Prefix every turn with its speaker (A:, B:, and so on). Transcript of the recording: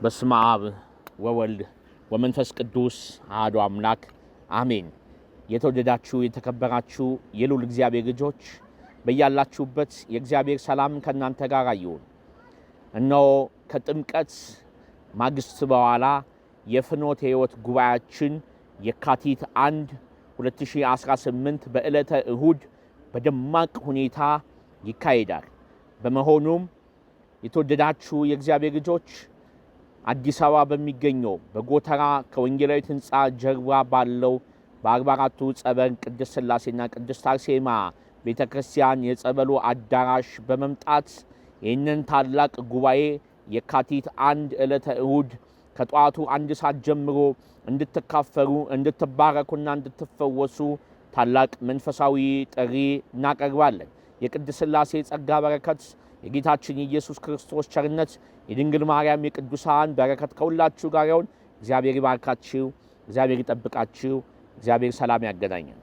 A: በስመ አብ ወወልድ ወመንፈስ ቅዱስ አሐዱ አምላክ አሜን። የተወደዳችሁ የተከበራችሁ የልዑል እግዚአብሔር ልጆች በያላችሁበት የእግዚአብሔር ሰላም ከእናንተ ጋር ይሁን። እነሆ ከጥምቀት ማግስት በኋላ የፍኖተ ሕይወት ጉባኤያችን የካቲት 1 2018 በዕለተ እሁድ በደማቅ ሁኔታ ይካሄዳል። በመሆኑም የተወደዳችሁ የእግዚአብሔር ልጆች አዲስ አበባ በሚገኘው በጎተራ ከወንጌላዊት ሕንፃ ጀርባ ባለው በ44ቱ ጸበል ቅድስት ሥላሴና ቅድስት አርሴማ ቤተ ክርስቲያን የጸበሉ አዳራሽ በመምጣት ይህንን ታላቅ ጉባኤ የካቲት 1 ዕለተ እሁድ ከጠዋቱ 1 ሰዓት ጀምሮ እንድትካፈሉ እንድትባረኩና እንድትፈወሱ ታላቅ መንፈሳዊ ጥሪ እናቀርባለን። የቅድስት ሥላሴ ጸጋ በረከት የጌታችን ኢየሱስ ክርስቶስ ቸርነት የድንግል ማርያም የቅዱሳን በረከት ከሁላችሁ ጋር ይሁን። እግዚአብሔር ይባርካችሁ፣ እግዚአብሔር ይጠብቃችሁ፣ እግዚአብሔር ሰላም ያገናኘን።